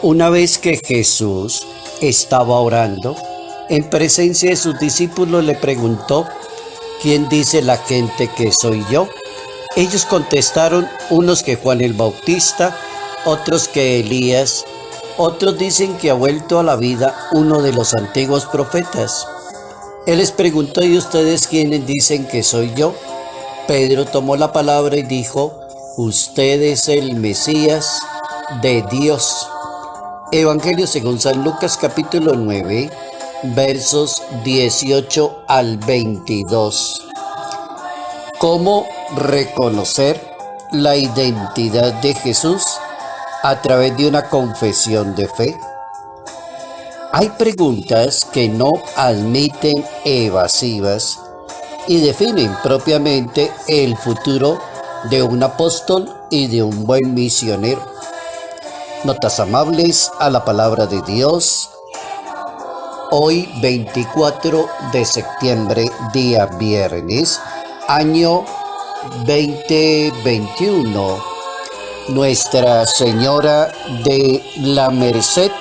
Una vez que Jesús estaba orando, en presencia de sus discípulos le preguntó: ¿quién dice la gente que soy yo? Ellos contestaron: unos que Juan el Bautista, otros que Elías, otros dicen que ha vuelto a la vida uno de los antiguos profetas. Él les preguntó: ¿y ustedes quiénes dicen que soy yo? Pedro tomó la palabra y dijo: usted es el Mesías de Dios. Evangelio según San Lucas capítulo 9, versos 18 al 22. ¿Cómo reconocer la identidad de Jesús a través de una confesión de fe? Hay preguntas que no admiten evasivas y definen propiamente el futuro de un apóstol y de un buen misionero. Notas amables a la palabra de Dios. Hoy 24 de septiembre, día viernes, año 2021. Nuestra Señora de la Merced.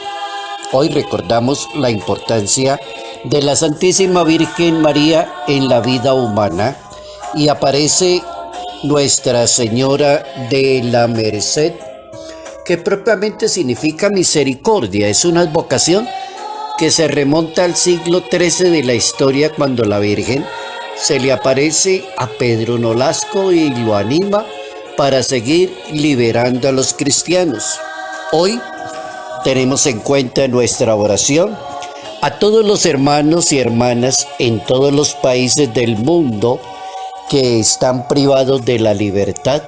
Hoy recordamos la importancia de la Santísima Virgen María en la vida humana y aparece Nuestra Señora de la Merced, que propiamente significa misericordia. Es una advocación que se remonta al siglo XIII de la historia, cuando la Virgen se le aparece a Pedro Nolasco y lo anima para seguir liberando a los cristianos. Hoy tenemos en cuenta en nuestra oración a todos los hermanos y hermanas en todos los países del mundo que están privados de la libertad.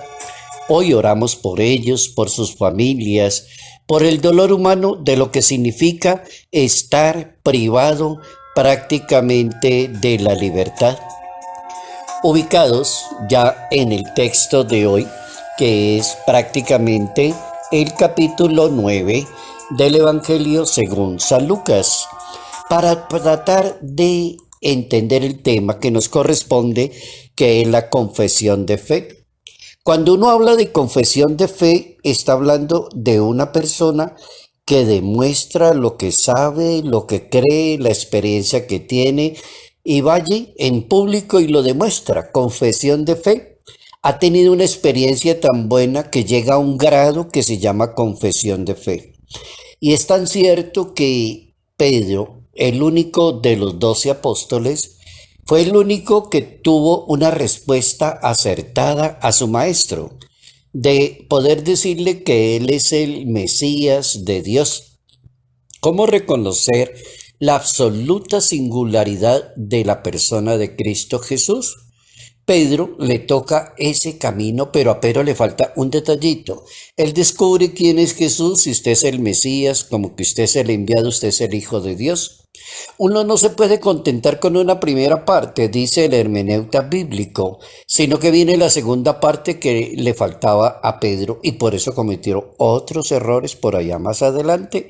Hoy oramos por ellos, por sus familias, por el dolor humano de lo que significa estar privado prácticamente de la libertad. Ubicados ya en el texto de hoy, que es prácticamente el capítulo 9 del Evangelio según San Lucas, para tratar de entender el tema que nos corresponde, que es la confesión de fe. Cuando uno habla de confesión de fe, está hablando de una persona que demuestra lo que sabe, lo que cree, la experiencia que tiene, y va allí en público y lo demuestra. Confesión de fe. Ha tenido una experiencia tan buena que llega a un grado que se llama confesión de fe. Y es tan cierto que Pedro, el único de los 12 apóstoles, fue el único que tuvo una respuesta acertada a su maestro, de poder decirle que él es el Mesías de Dios. ¿Cómo reconocer la absoluta singularidad de la persona de Cristo Jesús? Pedro le toca ese camino, pero a Pedro le falta un detallito. Él descubre quién es Jesús: si usted es el Mesías, como que usted es el enviado, usted es el Hijo de Dios. Uno no se puede contentar con una primera parte, dice el hermeneuta bíblico, sino que viene la segunda parte que le faltaba a Pedro, y por eso cometió otros errores por allá más adelante.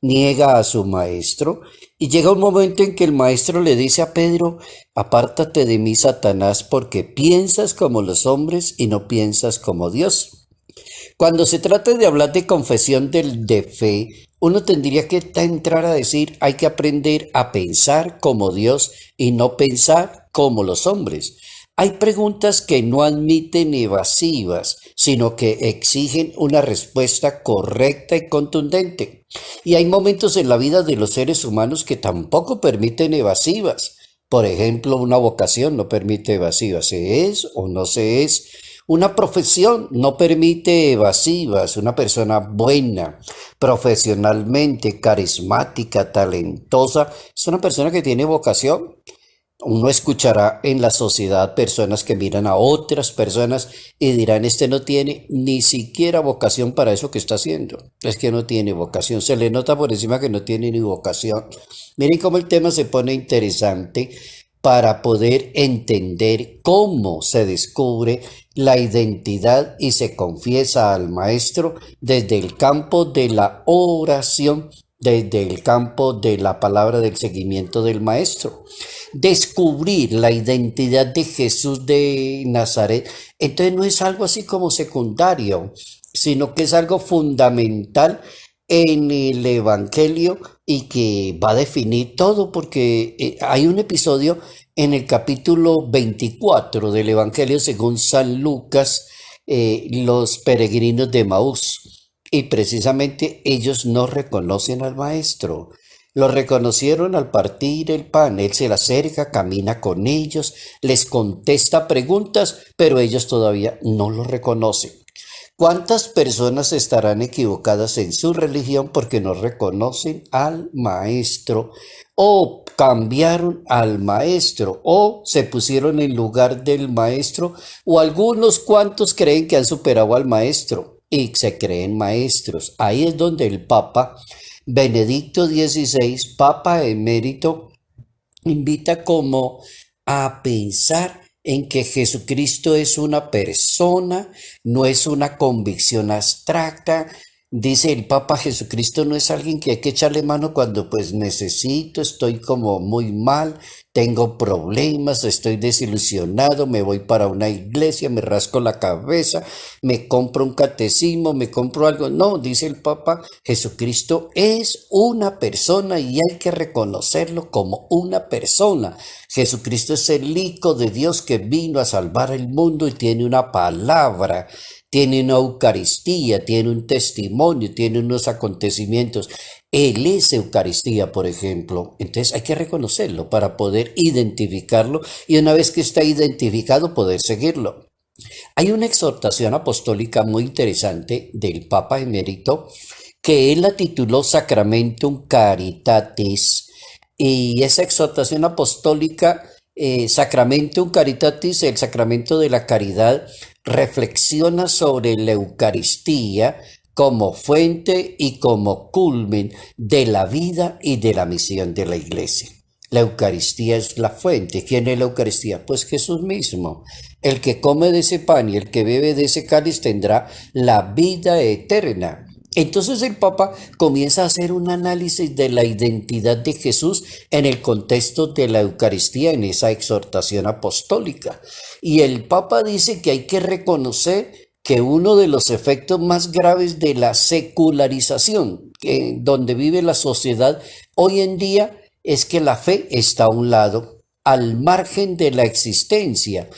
Niega a su maestro y llega un momento en que el maestro le dice a Pedro: apártate de mí, Satanás, porque piensas como los hombres y no piensas como Dios. Cuando se trata de hablar de confesión de fe, uno tendría que entrar a decir: hay que aprender a pensar como Dios y no pensar como los hombres. Hay preguntas que no admiten evasivas, sino que exigen una respuesta correcta y contundente. Y hay momentos en la vida de los seres humanos que tampoco permiten evasivas. Por ejemplo, una vocación no permite evasivas. ¿Se es o no se es? Una profesión no permite evasivas. Una persona buena, profesionalmente, carismática, talentosa, es una persona que tiene vocación. Uno escuchará en la sociedad personas que miran a otras personas y dirán: este no tiene ni siquiera vocación para eso que está haciendo. Es que no tiene vocación. Se le nota por encima que no tiene ni vocación. Miren cómo el tema se pone interesante para poder entender cómo se descubre la identidad y se confiesa al maestro desde el campo de la oración, desde el campo de la palabra, del seguimiento del maestro. Descubrir la identidad de Jesús de Nazaret, entonces no es algo así como secundario, sino que es algo fundamental en el Evangelio y que va a definir todo porque hay un episodio en el capítulo 24 del Evangelio según San Lucas, los peregrinos de Maús. Y precisamente ellos no reconocen al maestro. Lo reconocieron al partir el pan. Él se le acerca, camina con ellos, les contesta preguntas, pero ellos todavía no lo reconocen. ¿Cuántas personas estarán equivocadas en su religión porque no reconocen al maestro o cambiaron al maestro o se pusieron en lugar del maestro o algunos cuantos creen que han superado al maestro y se creen maestros? Ahí es donde el Papa Benedicto XVI, Papa emérito, invita como a pensar en que Jesucristo es una persona, no es una convicción abstracta. Dice el Papa, Jesucristo no es alguien que hay que echarle mano cuando pues necesito, estoy como muy mal, tengo problemas, estoy desilusionado, me voy para una iglesia, me rasco la cabeza, me compro un catecismo, me compro algo. No, dice el Papa, Jesucristo es una persona y hay que reconocerlo como una persona. Jesucristo es el Hijo de Dios que vino a salvar el mundo y tiene una palabra, tiene una Eucaristía, tiene un testimonio, tiene unos acontecimientos. Él es Eucaristía, por ejemplo. Entonces hay que reconocerlo para poder identificarlo y una vez que está identificado poder seguirlo. Hay una exhortación apostólica muy interesante del Papa Emérito que él la tituló Sacramentum Caritatis y esa exhortación apostólica, Sacramentum Caritatis, el sacramento de la caridad, reflexiona sobre la Eucaristía como fuente y como culmen de la vida y de la misión de la Iglesia. La Eucaristía es la fuente. ¿Quién es la Eucaristía? Pues Jesús mismo. El que come de ese pan y el que bebe de ese cáliz tendrá la vida eterna. Entonces el Papa comienza a hacer un análisis de la identidad de Jesús en el contexto de la Eucaristía, en esa exhortación apostólica. Y el Papa dice que hay que reconocer que uno de los efectos más graves de la secularización, donde vive la sociedad hoy en día, es que la fe está a un lado, al margen de la existencia.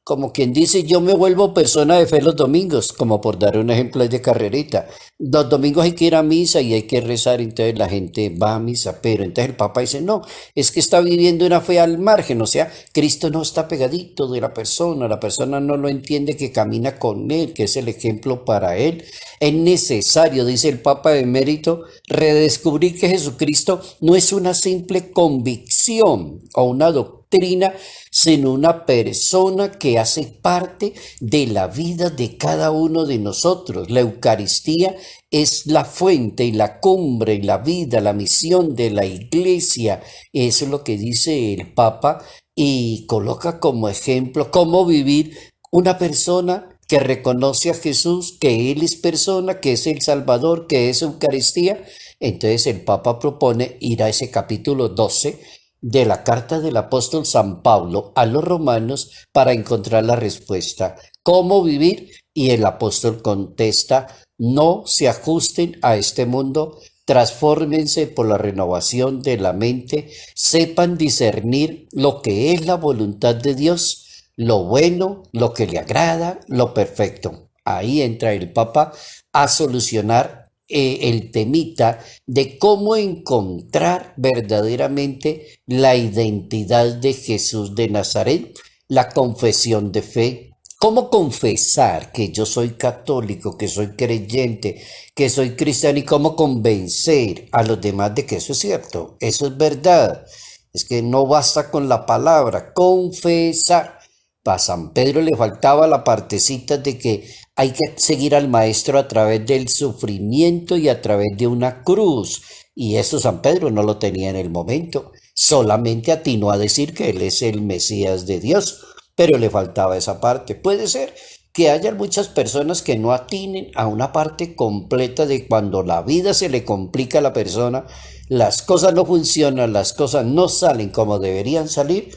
Como quien dice, yo me vuelvo persona de fe los domingos, como por dar un ejemplo de carrerita. Los domingos hay que ir a misa y hay que rezar, entonces la gente va a misa, pero entonces el Papa dice, no, es que está viviendo una fe al margen, o sea, Cristo no está pegadito de la persona no lo entiende que camina con él, que es el ejemplo para él. Es necesario, dice el Papa Emérito, redescubrir que Jesucristo no es una simple convicción o una doctrina, sino una persona que hace parte de la vida de cada uno de nosotros. La Eucaristía es la fuente y la cumbre y la vida, la misión de la Iglesia. Eso es lo que dice el Papa y coloca como ejemplo cómo vivir una persona que reconoce a Jesús, que Él es persona, que es el Salvador, que es Eucaristía. Entonces el Papa propone ir a ese capítulo 12 de la carta del apóstol San Pablo a los romanos para encontrar la respuesta. ¿Cómo vivir? Y el apóstol contesta, no se ajusten a este mundo, transfórmense por la renovación de la mente, sepan discernir lo que es la voluntad de Dios, lo bueno, lo que le agrada, lo perfecto. Ahí entra el Papa a solucionar el temita de cómo encontrar verdaderamente la identidad de Jesús de Nazaret, la confesión de fe. ¿Cómo confesar que yo soy católico, que soy creyente, que soy cristiano y cómo convencer a los demás de que eso es cierto, eso es verdad? Es que no basta con la palabra, confesar. A San Pedro le faltaba la partecita de que hay que seguir al maestro a través del sufrimiento y a través de una cruz. Y eso San Pedro no lo tenía en el momento. Solamente atinó a decir que él es el Mesías de Dios, pero le faltaba esa parte. Puede ser que haya muchas personas que no atinen a una parte completa de cuando la vida se le complica a la persona, las cosas no funcionan, las cosas no salen como deberían salir.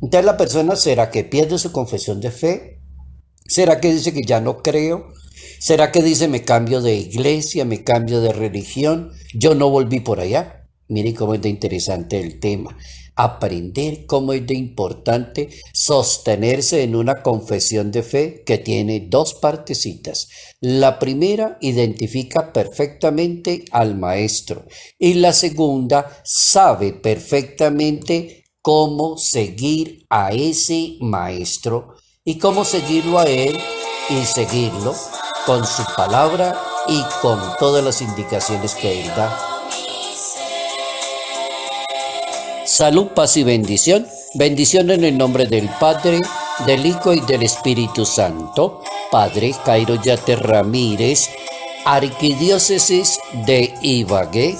Entonces la persona, ¿será que pierde su confesión de fe? ¿Será que dice que ya no creo? ¿Será que dice me cambio de iglesia, me cambio de religión? Yo no volví por allá. Miren cómo es de interesante el tema. Aprender cómo es de importante sostenerse en una confesión de fe que tiene dos partecitas. La primera identifica perfectamente al maestro y la segunda sabe perfectamente cómo seguir a ese maestro y cómo seguirlo a él y seguirlo con su palabra y con todas las indicaciones que él da. Salud, paz y bendición. Bendición en el nombre del Padre, del Hijo y del Espíritu Santo. Padre Cairo Yate Ramírez, Arquidiócesis de Ibagué,